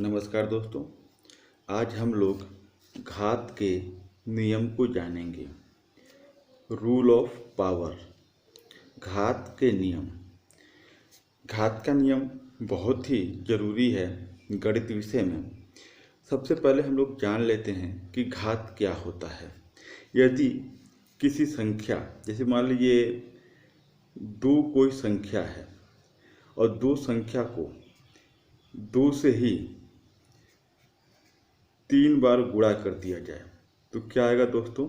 नमस्कार दोस्तों। आज हम लोग घात के नियम को जानेंगे। रूल ऑफ पावर, घात के नियम। घात का नियम बहुत ही ज़रूरी है गणित विषय में। सबसे पहले हम लोग जान लेते हैं कि घात क्या होता है। यदि किसी संख्या, जैसे मान लीजिए दो कोई संख्या है और दो संख्या को दो से ही 3 बार गुणा कर दिया जाए तो क्या आएगा दोस्तों?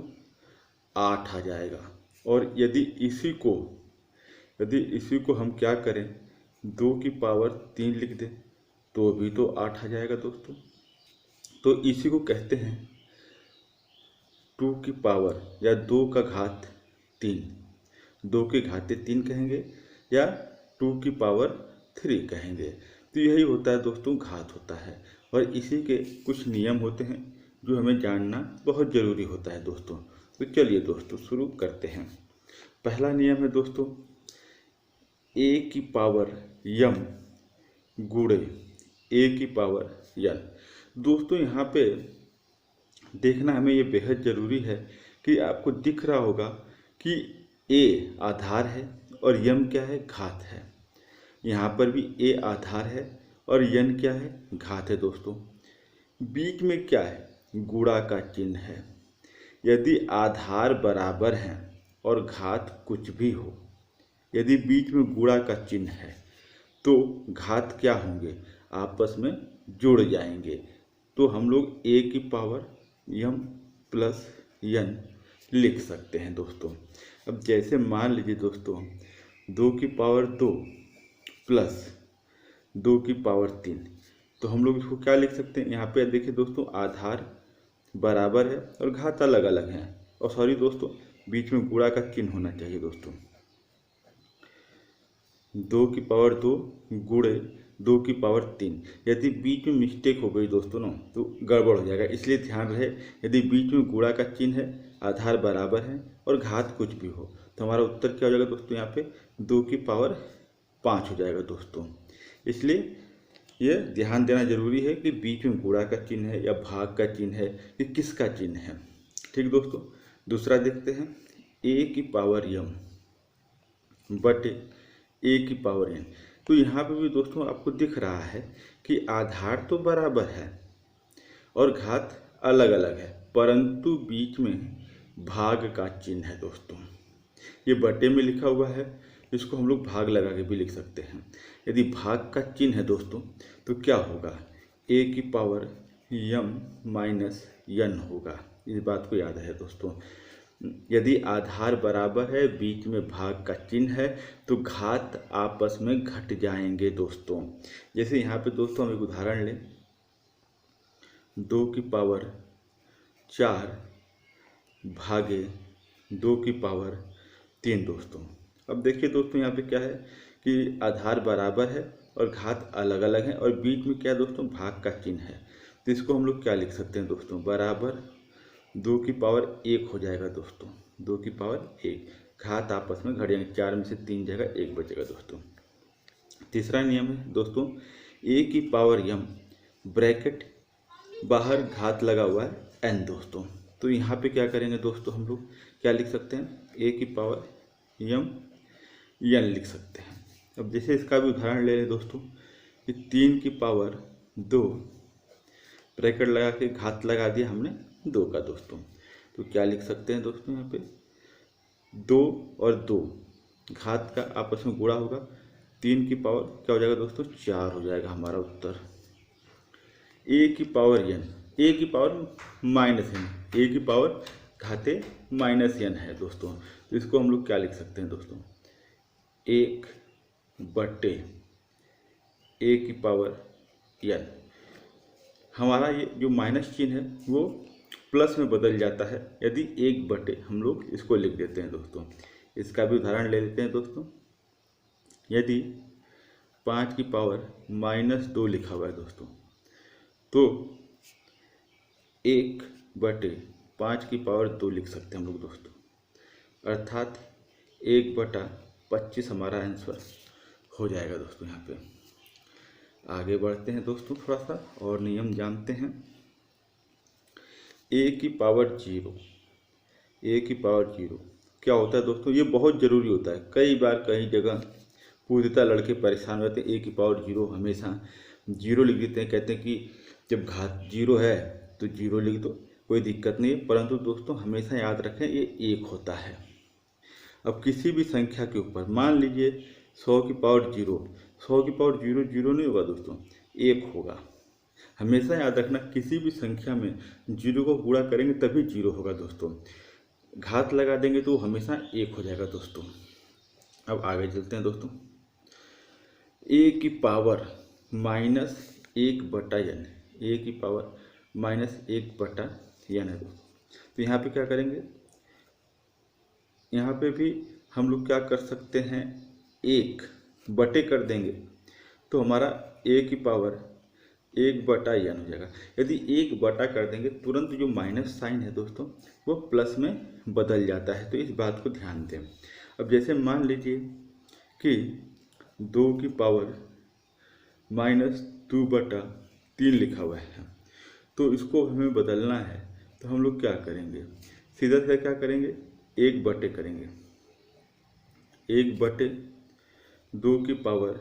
8 आ जाएगा। और यदि इसी को हम क्या करें, 2 की पावर 3 लिख दें तो भी तो 8 आ जाएगा दोस्तों। तो इसी को कहते हैं 2 की पावर या 2 का घात 3, 2 के घाते 3 कहेंगे या 2 की पावर 3 कहेंगे। तो यही होता है दोस्तों, घात होता है। और इसी के कुछ नियम होते हैं जो हमें जानना बहुत ज़रूरी होता है दोस्तों। तो चलिए दोस्तों शुरू करते हैं। पहला नियम है दोस्तों, a की पावर m गुणे a की पावर n। दोस्तों यहाँ पे देखना हमें ये बेहद ज़रूरी है कि आपको दिख रहा होगा कि a आधार है और m क्या है? घात है। यहाँ पर भी a आधार है और n क्या है? घात है दोस्तों। बीच में क्या है? गुणा का चिन्ह है। यदि आधार बराबर हैं और घात कुछ भी हो, यदि बीच में गुणा का चिन्ह है तो घात क्या होंगे? आपस में जुड़ जाएंगे। तो हम लोग a की पावर m प्लस n लिख सकते हैं दोस्तों। अब जैसे मान लीजिए दोस्तों 2 की पावर 2 प्लस 2 की पावर 3, तो हम लोग इसको क्या लिख सकते हैं? यहाँ पे देखिए दोस्तों, आधार बराबर है और घात अलग अलग हैं। और सॉरी दोस्तों, बीच में गुणा का चिन्ह होना चाहिए दोस्तों। 2 की पावर 2 गुणे 2 की पावर 3। यदि बीच में मिस्टेक हो गई दोस्तों ना तो गड़बड़ हो जाएगा, इसलिए ध्यान रहे यदि बीच में गुणा का चिन्ह है, आधार बराबर है और घात कुछ भी हो तो हमारा उत्तर क्या हो जाएगा दोस्तों? यहाँ पे 2 की पावर 5 हो जाएगा दोस्तों। इसलिए ये ध्यान देना जरूरी है कि बीच में गुणा का चिन्ह है या भाग का चिन्ह है कि किसका चिन्ह है। ठीक दोस्तों। दूसरा देखते हैं, a की पावर m बटे a की पावर n। तो यहाँ पे भी दोस्तों आपको दिख रहा है कि आधार तो बराबर है और घात अलग अलग है, परंतु बीच में भाग का चिन्ह है दोस्तों। ये बटे में लिखा हुआ है, इसको हम लोग भाग लगा के भी लिख सकते हैं। यदि भाग का चिन्ह है दोस्तों तो क्या होगा? a की पावर m माइनस n होगा। इस बात को याद है दोस्तों। यदि आधार बराबर है, बीच में भाग का चिन्ह है तो घात आपस में घट जाएंगे दोस्तों। जैसे यहाँ पे दोस्तों हम एक उदाहरण लें, 2 की पावर 4 भागे 2 की पावर 3 दोस्तों। अब देखिए दोस्तों, यहाँ पे क्या है कि आधार बराबर है और घात अलग अलग हैं और बीच में क्या दोस्तों? भाग का चिन्ह है। तो इसको हम लोग क्या लिख सकते हैं दोस्तों? बराबर 2 की पावर 1 हो जाएगा दोस्तों। 2 की पावर 1, घात आपस में घट जाएंगे, 4 में से 3 जाएगा, 1 बचेगा दोस्तों। तीसरा नियम है दोस्तों, a की पावर m ब्रैकेट बाहर घात लगा हुआ है n दोस्तों। तो यहाँ पे क्या करेंगे दोस्तों? हम लोग क्या लिख सकते हैं? a की पावर m n लिख सकते हैं। अब जैसे इसका भी उदाहरण ले लें दोस्तों कि 3 की पावर 2 ब्रैकेट लगा के घात लगा दिया हमने 2 का दोस्तों। तो क्या लिख सकते हैं दोस्तों? यहाँ पे 2 और 2 घात का आपस में गुणा होगा, 3 की पावर क्या हो जाएगा दोस्तों? 4 हो जाएगा हमारा उत्तर। a की पावर n, a की पावर माइनस n, a की पावर घाते माइनस n है दोस्तों। तो इसको हम लोग क्या लिख सकते हैं दोस्तों? 1 बटे a की पावर n। हमारा ये जो माइनस चिन्ह है वो प्लस में बदल जाता है यदि 1 बटे हम लोग इसको लिख देते हैं दोस्तों। इसका भी उदाहरण ले लेते हैं दोस्तों। यदि 5 की पावर माइनस 2 लिखा हुआ है दोस्तों तो 1 बटे 5 की पावर 2 लिख सकते हैं हम लोग दोस्तों, अर्थात 1 बटा 25 हमारा आंसर हो जाएगा दोस्तों यहाँ पे। आगे बढ़ते हैं दोस्तों, थोड़ा सा और नियम जानते हैं। ए की पावर जीरो, ए की पावर जीरो क्या होता है दोस्तों? ये बहुत ज़रूरी होता है। कई बार कई जगह पूर्णतः लड़के परेशान रहते हैं, ए की पावर जीरो हमेशा जीरो लिख देते हैं, कहते हैं कि जब घात जीरो है तो जीरो लिख दो, कोई दिक्कत नहीं है। परंतु दोस्तों हमेशा याद रखें ये एक होता है। अब किसी भी संख्या के ऊपर मान लीजिए 100 की पावर जीरो, 100 की पावर जीरो जीरो नहीं होगा दोस्तों, एक होगा। हमेशा याद रखना किसी भी संख्या में जीरो को गुणा करेंगे तभी जीरो होगा दोस्तों, घात लगा देंगे तो हमेशा एक हो जाएगा दोस्तों। अब आगे चलते हैं दोस्तों। ए की पावर माइनस एक बटा एन, ए की पावर माइनस एक बटा एन है दोस्तों। तो यहाँ पे क्या करेंगे, यहाँ पे भी हम लोग क्या कर सकते हैं, एक बटे कर देंगे तो हमारा ए की पावर एक बटा एन हो जाएगा। यदि एक बटा कर देंगे तुरंत जो माइनस साइन है दोस्तों वो प्लस में बदल जाता है, तो इस बात को ध्यान दें। अब जैसे मान लीजिए कि 2 की पावर माइनस 2 बटा 3 लिखा हुआ है, तो इसको हमें बदलना है तो हम लोग क्या करेंगे, सीधा सीधा क्या करेंगे, एक बटे करेंगे, एक बटे 2 की पावर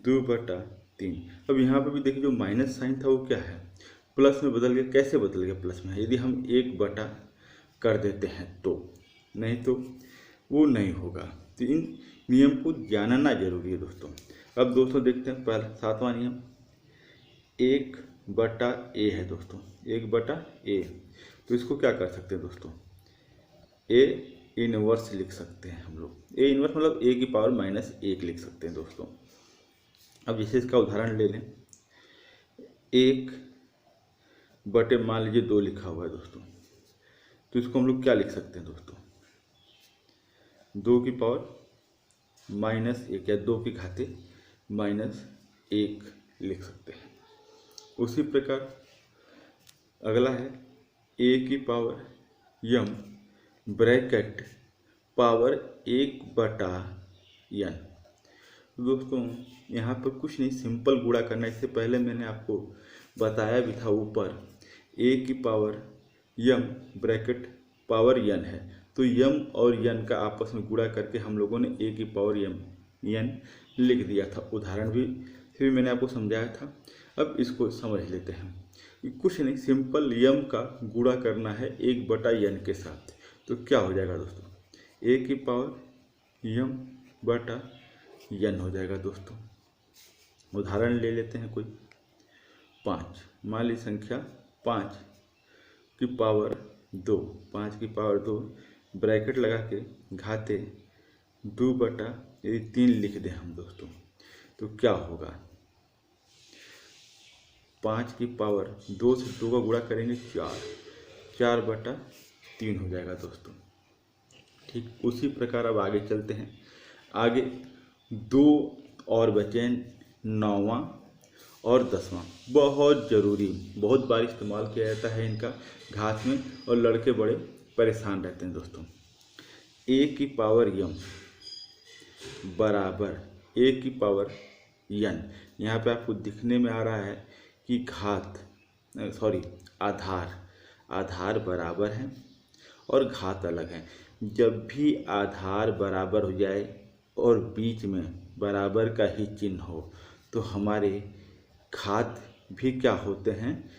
2 बटा 3। अब यहाँ पे भी देखिए जो माइनस साइन था वो क्या है, प्लस में बदल गया। कैसे बदल गया प्लस में? यदि हम एक बटा कर देते हैं तो, नहीं तो वो नहीं होगा। तो इन नियम को जानना जरूरी है दोस्तों। अब दोस्तों देखते हैं पहला 7वां नियम, एक बटा ए है दोस्तों, एक बटा ए। तो इसको क्या कर सकते हैं दोस्तों, ए इनवर्स लिख सकते हैं हम लोग। ए इनवर्स मतलब ए की पावर माइनस एक लिख सकते हैं दोस्तों। अब जैसे इसका उदाहरण ले लें, एक बटे मान लीजिए 2 लिखा हुआ है दोस्तों, तो इसको हम लोग क्या लिख सकते हैं दोस्तों, 2 की पावर माइनस एक या 2 की घाते माइनस एक लिख सकते हैं। उसी प्रकार अगला है ए की पावर यम ब्रैकेट पावर एक बटा एन। दोस्तों यहाँ पर कुछ नहीं, सिंपल गुणा करना। इससे पहले मैंने आपको बताया भी था ऊपर, ए की पावर यम ब्रैकेट पावर एन है, तो यम और एन का आपस में गुणा करके हम लोगों ने ए की पावर यम एन लिख दिया था। उदाहरण भी फिर मैंने आपको समझाया था। अब इसको समझ लेते हैं। कुछ नहीं, सिंपल यम का गुणा करना है एक बटा एन के साथ, तो क्या हो जाएगा दोस्तों, ए की पावर यम बटा एन हो जाएगा दोस्तों। उदाहरण ले लेते हैं कोई 5, मान ली संख्या 5 की पावर 2, 5 की पावर 2 ब्रैकेट लगा के घाते 2 बटा यदि 3 लिख दें हम दोस्तों, तो क्या होगा, 5 की पावर 2 से 2 का गुणा करेंगे 4, 4 बटा 3 हो जाएगा दोस्तों। ठीक उसी प्रकार अब आगे चलते हैं। आगे 2 और बचे 9वां और 10वां, बहुत ज़रूरी, बहुत बार इस्तेमाल किया जाता है इनका घात में, और लड़के बड़े परेशान रहते हैं दोस्तों। ए की पावर यम बराबर ए की पावर एन। यहाँ पे आपको दिखने में आ रहा है कि आधार बराबर है और घात अलग है। जब भी आधार बराबर हो जाए और बीच में बराबर का ही चिन्ह हो तो हमारे घात भी क्या होते हैं,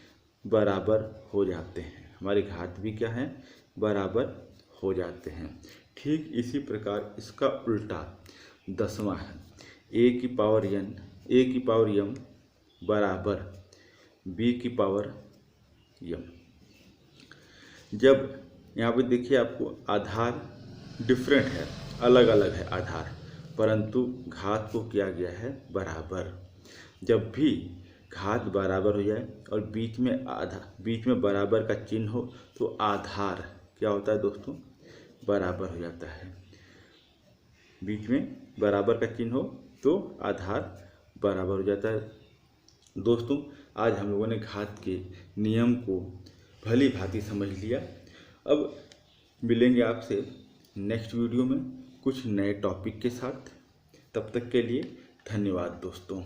बराबर हो जाते हैं। हमारे घात भी क्या है, बराबर हो जाते हैं। ठीक इसी प्रकार इसका उल्टा 10वां है, ए की पावर यम बराबर बी की पावर यम। जब यहाँ पे देखिए आपको आधार डिफरेंट है, अलग अलग है आधार, परंतु घात को किया गया है बराबर। जब भी घात बराबर हो जाए और बीच में बराबर का चिन्ह हो तो आधार क्या होता है दोस्तों, बराबर हो जाता है। बीच में बराबर का चिन्ह हो तो आधार बराबर हो जाता है। दोस्तों आज हम लोगों ने घात के नियम को भली भांति समझ लिया। अब मिलेंगे आपसे नेक्स्ट वीडियो में कुछ नए टॉपिक के साथ। तब तक के लिए धन्यवाद दोस्तों।